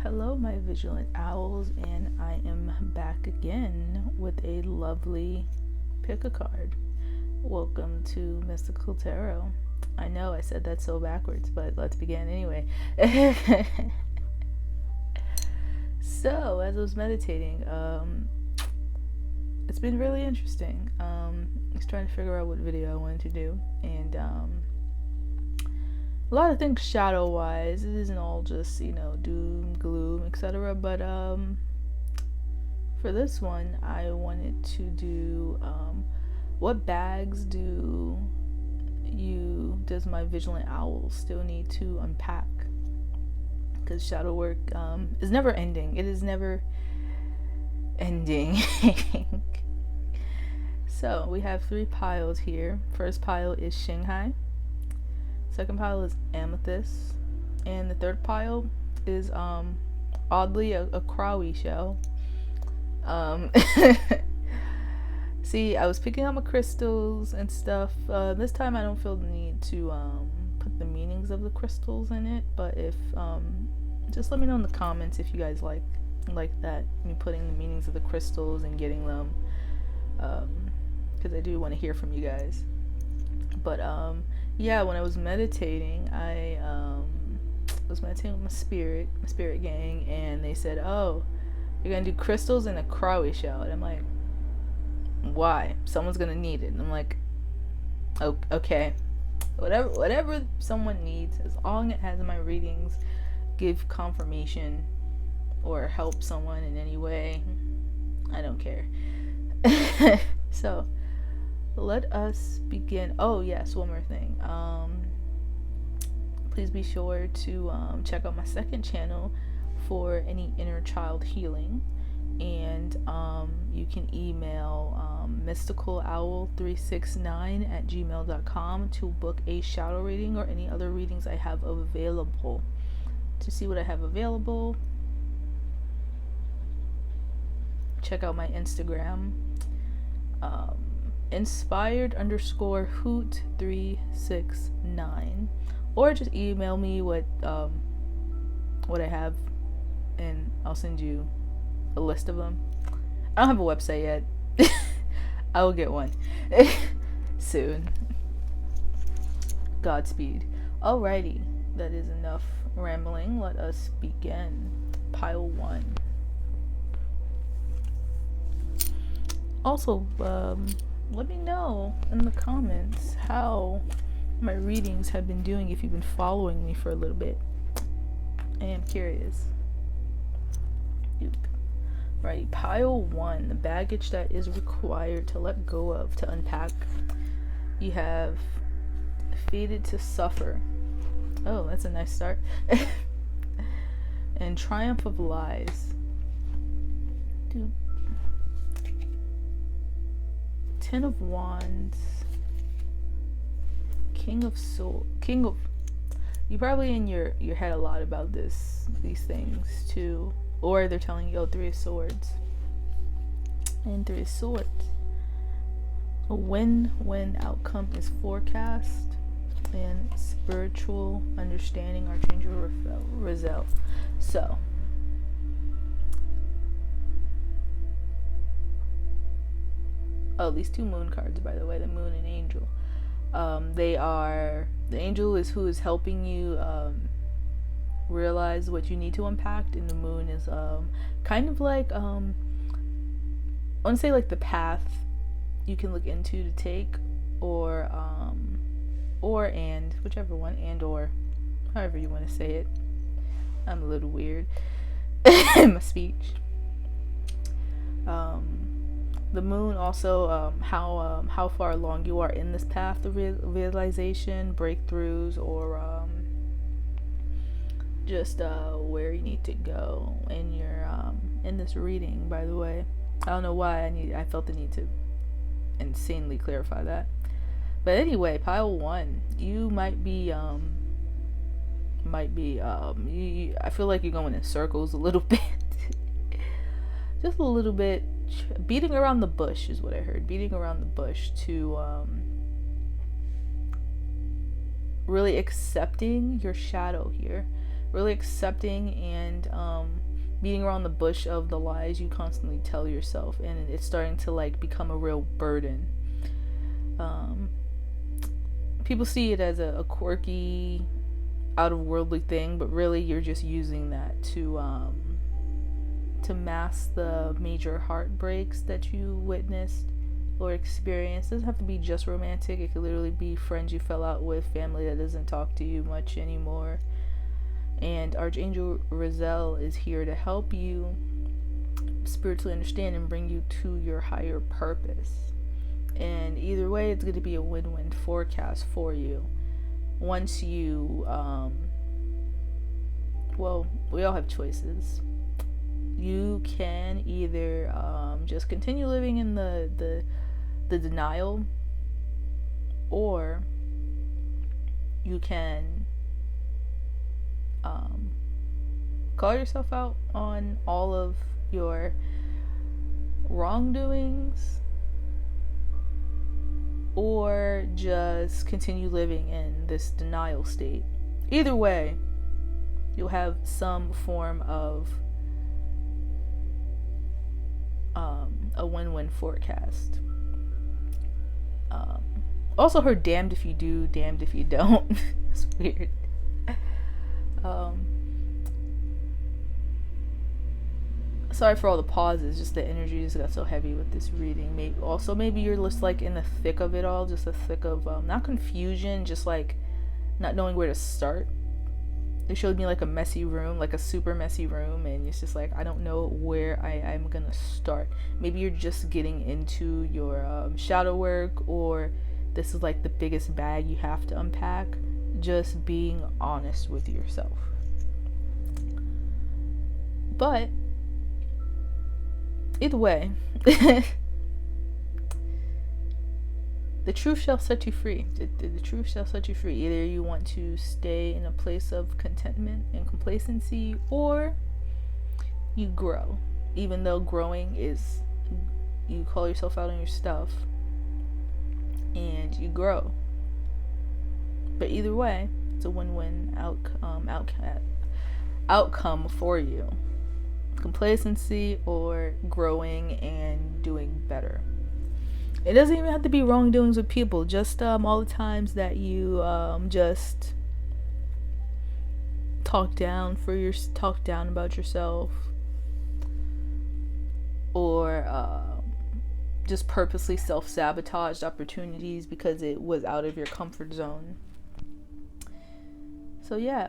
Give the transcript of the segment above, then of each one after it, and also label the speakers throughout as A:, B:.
A: Hello, my vigilant owls, and I am back again with a lovely pick a card. Welcome to Mystical Tarot. I know I said that so backwards, but let's begin anyway. So, as I was meditating, it's been really interesting. I was trying to figure out what video I wanted to do, and a lot of things shadow wise. It isn't all just, doom, gloom, etc. But for this one, I wanted to do what bags does my vigilant owl still need to unpack? Because shadow work is never ending. It is never ending. So we have 3 piles here. First pile is Shanghai. Second pile is Amethyst, and the third pile is oddly a Crowy shell. See, I was picking up my crystals and stuff. This time I don't feel the need to put the meanings of the crystals in it, but if just let me know in the comments if you guys like that, me putting the meanings of the crystals and getting them, because I do want to hear from you guys. But yeah, when I was meditating, I was meditating with my spirit gang, and they said, "Oh, you're gonna do crystals in a Crowy shell," and I'm like, "Why? Someone's gonna need it." And I'm like, "Oh, okay, whatever someone needs, as long as it has in my readings, give confirmation or help someone in any way, I don't care." So let us begin. Oh yes, one more thing. Please be sure to check out my second channel for any inner child healing, and you can email mysticalowl369@gmail.com to book a shadow reading or any other readings I have available. To see what I have available, check out my Instagram, Inspired_Hoot369, or just email me what I have, and I'll send you a list of them. I don't have a website yet. I will get one soon. Godspeed. Alrighty, that is enough rambling. Let us begin. Pile 1. Also, let me know in the comments how my readings have been doing if you've been following me for a little bit. I am curious. Right, pile 1, the baggage that is required to let go of, to unpack. You have Fated to Suffer. Oh, that's a nice start. And Triumph of Lies. Ten of Wands. King of you probably in your head a lot about these things too, or they're telling you, 3 of Swords and 3 of Swords. A win-win outcome is forecast, and spiritual understanding, Archangel Raziel. So these 2 moon cards, by the way, the moon and angel. The angel is who is helping you realize what you need to unpack, and the moon is kind of like I want to say like the path you can look into to take, or and whichever one, and or however you want to say it. I'm a little weird in my speech. The moon also how far along you are in this path of realization, breakthroughs, or just where you need to go in your in this reading. By the way, I don't know why I felt the need to insanely clarify that. But anyway, pile 1, you might be I feel like you're going in circles a little bit. Just a little bit. Beating around the bush is what I heard. Beating around the bush to really accepting your shadow here. really accepting and beating around the bush of the lies you constantly tell yourself, and it's starting to like become a real burden. People see it as a quirky, out of worldly thing, but really you're just using that to mask the major heartbreaks that you witnessed or experienced. It doesn't have to be just romantic. It could literally be friends you fell out with, family that doesn't talk to you much anymore. And Archangel Raziel is here to help you spiritually understand and bring you to your higher purpose. And either way, it's going to be a win-win forecast for you. Once you, well, we all have choices. You can either just continue living in the denial, or you can call yourself out on all of your wrongdoings, or just continue living in this denial state. Either way, you'll have some form of a win-win forecast. Also heard damned if you do, damned if you don't. It's weird. Sorry for all the pauses, just the energy just got so heavy with this reading. Maybe you're just like in the thick of it all, just the thick of not confusion, just like not knowing where to start. They showed me like a messy room, like a super messy room, and it's just like I don't know where I'm gonna start. Maybe you're just getting into your shadow work, or this is like the biggest bag you have to unpack. Just being honest with yourself. But either way, the truth shall set you free. The truth shall set you free. Either you want to stay in a place of contentment and complacency, or you grow. Even though growing is, you call yourself out on your stuff and you grow. But either way, it's a win-win outcome for you. Complacency or growing and doing better. It doesn't even have to be wrongdoings with people. Just all the times that you just talk down about yourself, or just purposely self-sabotaged opportunities because it was out of your comfort zone. So yeah,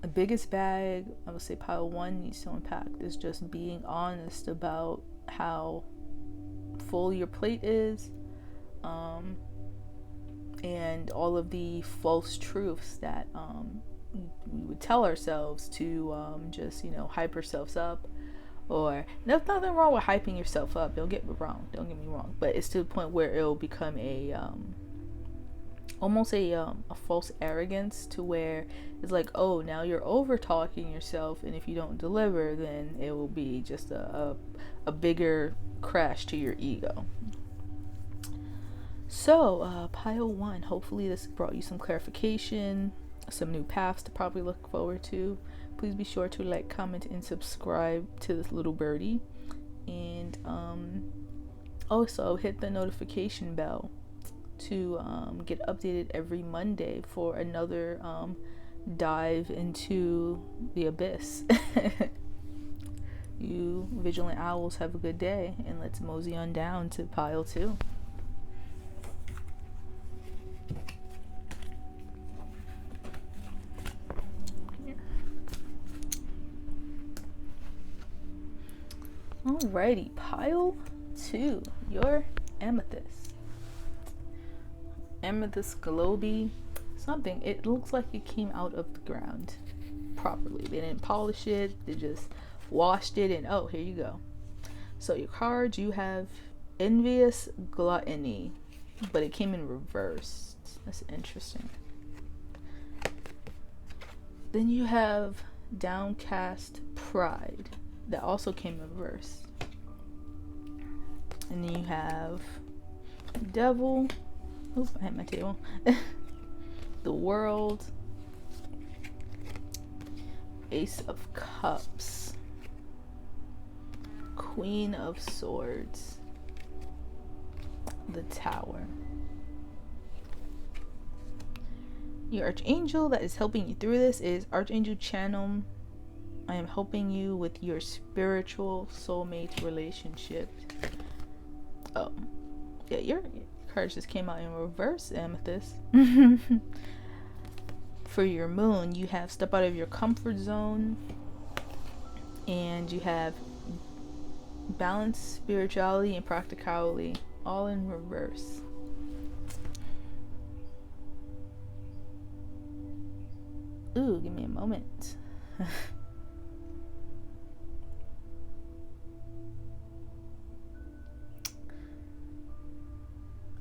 A: the biggest bag, I would say pile 1 needs to unpack, is just being honest about how full your plate is, and all of the false truths that we would tell ourselves to just hype ourselves up. Or there's nothing wrong with hyping yourself up, don't get me wrong, but it's to the point where it'll become almost a false arrogance, to where it's like, oh, now you're over talking yourself, and if you don't deliver, then it will be just a bigger crash to your ego. So pile 1, hopefully this brought you some clarification, some new paths to probably look forward to. Please be sure to like, comment, and subscribe to this little birdie, and also hit the notification bell to get updated every Monday for another dive into the abyss. You vigilant owls have a good day, and let's mosey on down to pile 2. Alrighty, pile 2, your amethyst. Amethyst globy something. It looks like it came out of the ground properly. They didn't polish it, they just washed it, and oh, here you go. So your cards, you have envious gluttony, but it came in reversed. That's interesting. Then you have downcast pride, that also came in reverse. And then you have devil. Oop, I hit my table. The world, Ace of Cups, Queen of Swords, the Tower. Your Archangel that is helping you through this is Archangel Channel. I am helping you with your spiritual soulmate relationship. Oh, yeah, your cards just came out in reverse, Amethyst. For your moon, you have step out of your comfort zone, and you have balance, spirituality, and practicality, all in reverse. Ooh, give me a moment. I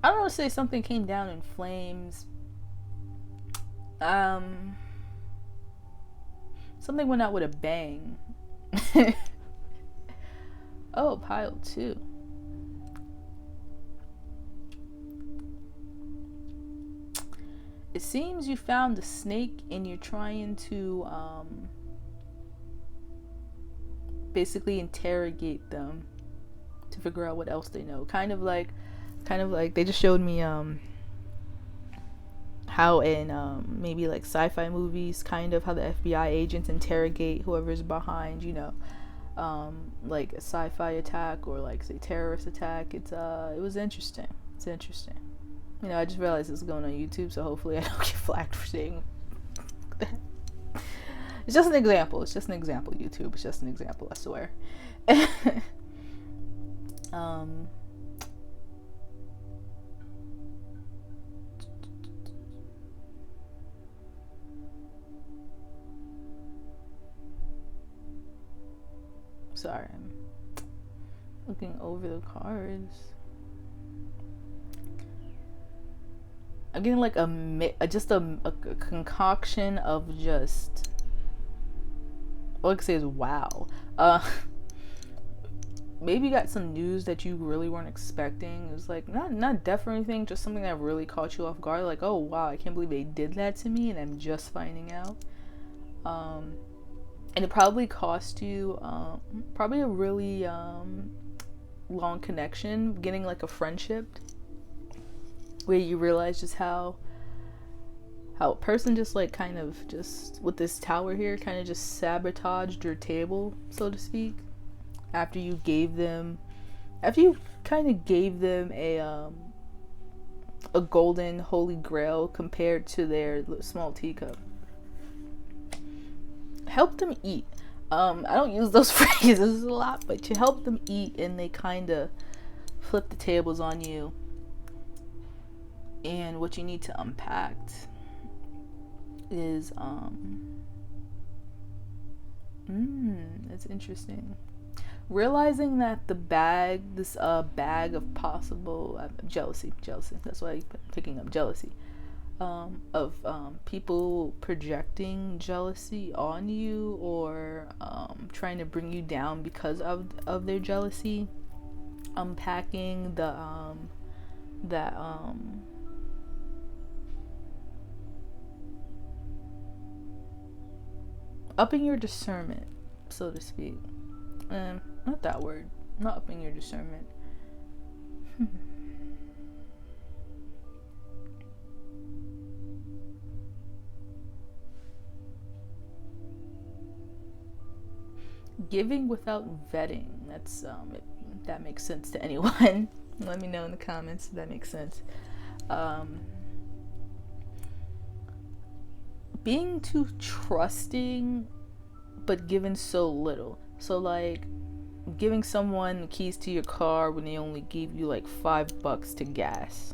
A: don't want to say something came down in flames. Something went out with a bang. Oh, pile 2. It seems you found a snake and you're trying to basically interrogate them to figure out what else they know. Kind of like they just showed me how in maybe like sci-fi movies, kind of how the FBI agents interrogate whoever's behind, you know, like a sci-fi attack or like say terrorist attack. It was interesting. It's interesting. You know, I just realized this is going on YouTube, so hopefully I don't get flagged for saying that. It's just an example. It's just an example, YouTube. It's just an example, I swear. Sorry, I'm looking over the cards. I'm getting like a concoction of just, all I can say is wow. Maybe you got some news that you really weren't expecting. It was like not death or anything, just something that really caught you off guard. Like, oh wow, I can't believe they did that to me, and I'm just finding out. And it probably cost you probably a really long connection, getting like a friendship, where you realize just how a person just like kind of just with this tower here kind of just sabotaged your table, so to speak, after you kind of gave them a golden holy grail compared to their small teacup. Help them eat. I don't use those phrases a lot, but you help them eat and they kind of flip the tables on you. And what you need to unpack is that's interesting. Realizing that the bag, this bag of possible jealousy. That's why I'm picking up jealousy. Of people projecting jealousy on you or trying to bring you down because of their jealousy. Unpacking upping your discernment, so to speak. Not that word. Not upping your discernment. Giving without vetting. That's if that makes sense to anyone. Let me know in the comments if that makes sense. Being too trusting but given so little. So like giving someone the keys to your car when they only gave you like $5 to gas.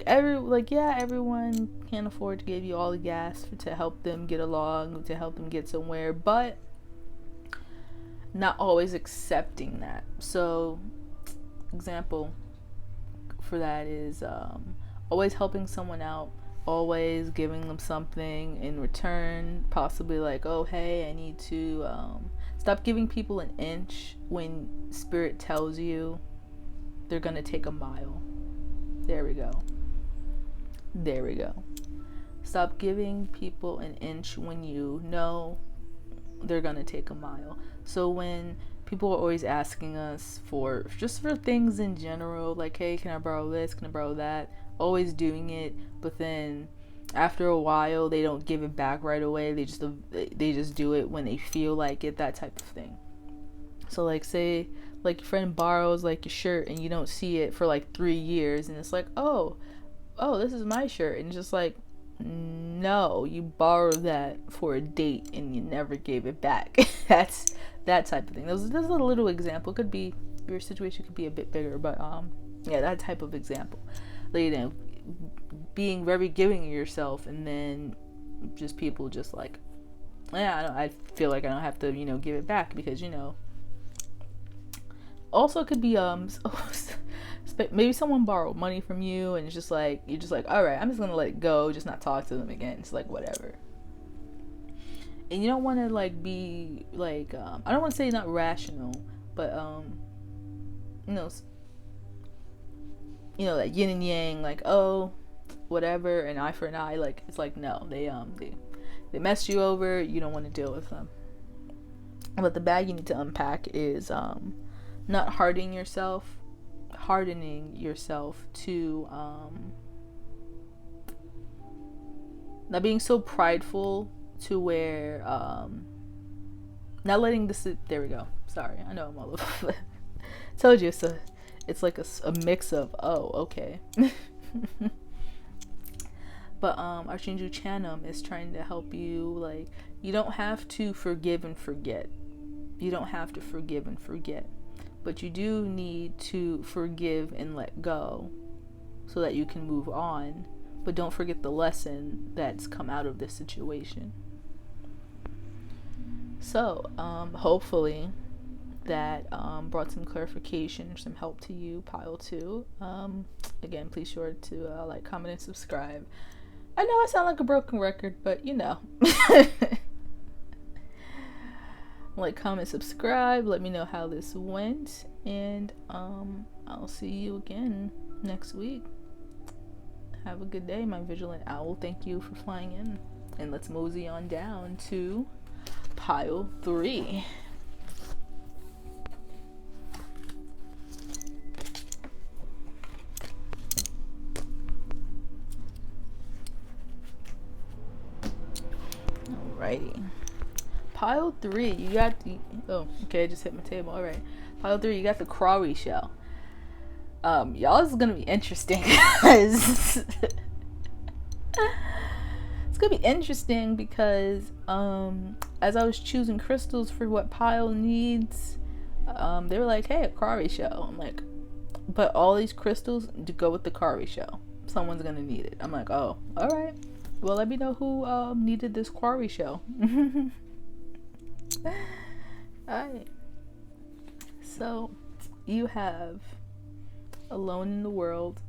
A: Everyone can't afford to give you all the gas to help them get along, to help them get somewhere, but not always accepting that. So example for that is always helping someone out, always giving them something in return, possibly like, oh hey, I need to stop giving people an inch when spirit tells you they're gonna take a mile. There we go. Stop giving people an inch when you know they're gonna take a mile. So when people are always asking us for things in general, like, hey, can I borrow this, can I borrow that, always doing it, but then after a while they don't give it back right away. They just do it when they feel like it, that type of thing. So like, say like your friend borrows like your shirt and you don't see it for like 3 years, and it's like, oh, this is my shirt, and it's just like, no, you borrowed that for a date and you never gave it back. That's that type of thing. There's a little example. Could be, your situation could be a bit bigger, but yeah, that type of example. Like, you know, being very giving of yourself, and then just people just like, yeah, I feel like I don't have to, you know, give it back, because, you know. Also, it could be maybe someone borrowed money from you, and it's just like, you're just like, all right, I'm just gonna let it go, just not talk to them again. It's like, whatever. And you don't want to like be like, I don't want to say not rational, but you know, like yin and yang, like, oh, whatever, an eye for an eye. Like, it's like, no, they messed you over. You don't want to deal with them. But the bag you need to unpack is not hardening yourself to not being so prideful to where not letting this, there we go, sorry, I know I'm all over. Told you, it's like a mix of, oh, okay. But Archangel Chanum is trying to help you. Like, you don't have to forgive and forget. You don't have to forgive and forget. But you do need to forgive and let go so that you can move on. But don't forget the lesson that's come out of this situation. So, hopefully that brought some clarification or some help to you, pile 2. Again, please sure to like, comment, and subscribe. I know I sound like a broken record, but you know. Like, comment, subscribe, let me know how this went, and I'll see you again next week. Have a good day, my vigilant owl. Thank you for flying in, and let's mosey on down to pile 3. Alrighty. Pile 3, you got the, oh, okay, I just hit my table. Alright. Pile 3, you got the crawly shell. Y'all, this is gonna be interesting, guys. It's gonna be interesting because as I was choosing crystals for what pile needs, they were like, hey, a crawly shell. I'm like, but all these crystals to go with the crawly shell. Someone's gonna need it. I'm like, oh, alright. Well, let me know who needed this quarry shell. Alright. So, you have Alone in the World.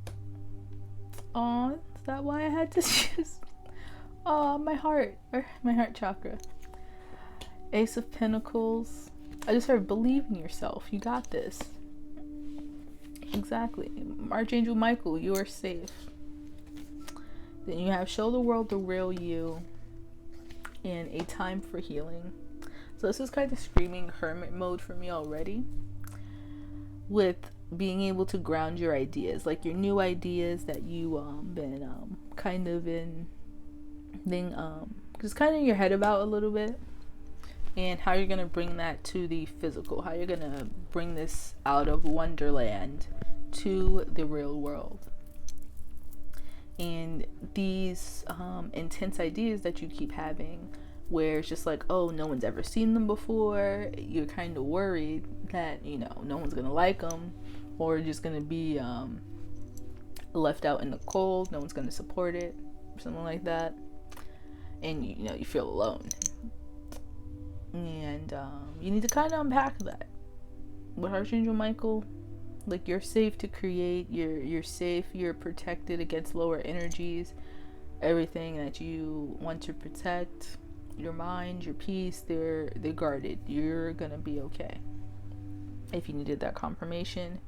A: Aw, is that why I had to choose? Aw, my heart chakra. Ace of Pentacles. I just heard believe in yourself. You got this. Exactly. Archangel Michael, you are safe. Then you have Show the World the Real You and A Time for Healing. So this is kind of screaming hermit mode for me already, with being able to ground your ideas, like your new ideas that you been kind of in being just kind of in your head about a little bit, and how you're gonna bring that to the physical, how you're gonna bring this out of Wonderland to the real world. And these intense ideas that you keep having, where it's just like, oh, no one's ever seen them before, you're kind of worried that, you know, no one's gonna like them, or just gonna be left out in the cold, no one's gonna support it, or something like that, and you know, you feel alone. And you need to kind of unpack that with Archangel Michael. Like, you're safe to create, you're safe, you're protected against lower energies, everything that you want to protect, your mind, your peace, they're guarded. You're gonna be okay. If you needed that confirmation,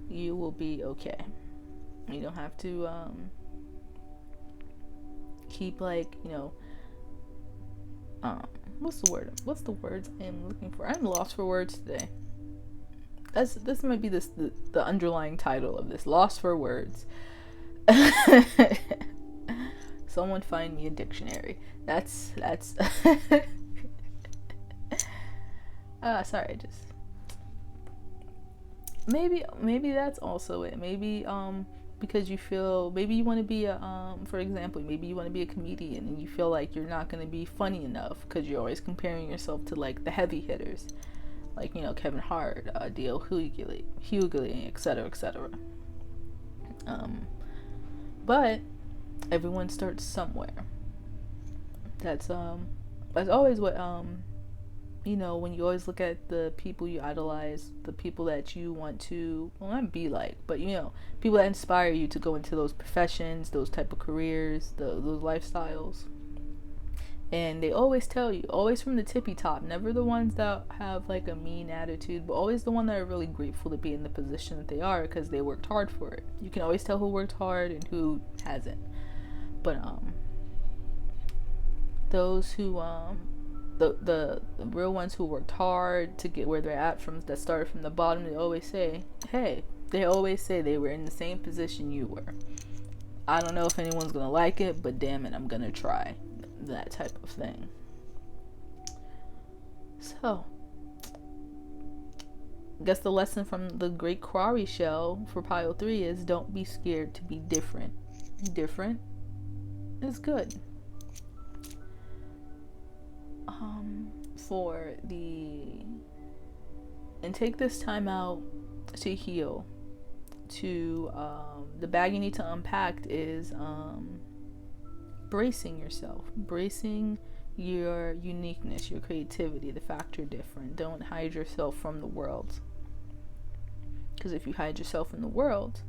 A: you will be okay. You don't have to keep, like, you know, what's the word? What's the words I am looking for? I'm lost for words today. This might be the underlying title of this. Lost for words. Someone find me a dictionary. That's sorry, maybe that's also it. Maybe because you feel, maybe you want to be a for example, maybe you want to be a comedian and you feel like you're not going to be funny enough because you're always comparing yourself to like the heavy hitters, like, you know, Kevin Hart, D.L. Hughley, etc., etc. But everyone starts somewhere. That's always what you know, when you always look at the people you idolize, the people that you want to, well, not be like, but, you know, people that inspire you to go into those professions, those type of careers, those lifestyles. And they always tell you, always from the tippy top, never the ones that have like a mean attitude, but always the one that are really grateful to be in the position that they are because they worked hard for it. You can always tell who worked hard and who hasn't. But those who the real ones who worked hard to get where they're at, from that started from the bottom, they always say they were in the same position you were. I don't know if anyone's gonna like it, but damn it, I'm gonna try. That type of thing. So I guess the lesson from the Great Quarry Show for Pile 3 is don't be scared to be different. Different is good. And take this time out to heal. The bag you need to unpack is bracing yourself, bracing your uniqueness, your creativity, the fact you're different. Don't hide yourself from the world, because if you hide yourself from the world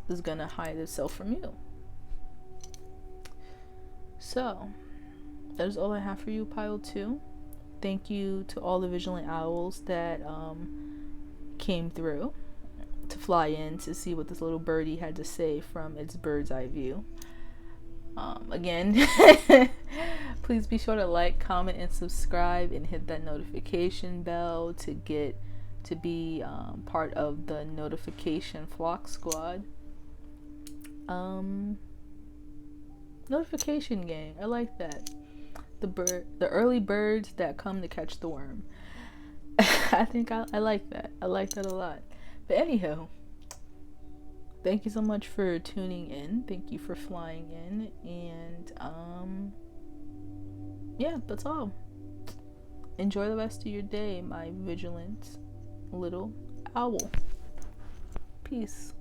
A: is gonna hide itself from you. So that is all I have for you, Pile 2. Thank you to all the vigilant owls that came through to fly in to see what this little birdie had to say from its bird's eye view. Again, please be sure to like, comment, and subscribe, and hit that notification bell to be part of the notification flock squad. Notification gang, I like that. The early birds that come to catch the worm. I think I like that. I like that a lot. But anyhow, thank you so much for tuning in. Thank you for flying in. And yeah, that's all. Enjoy the rest of your day, my vigilant little owl. Peace.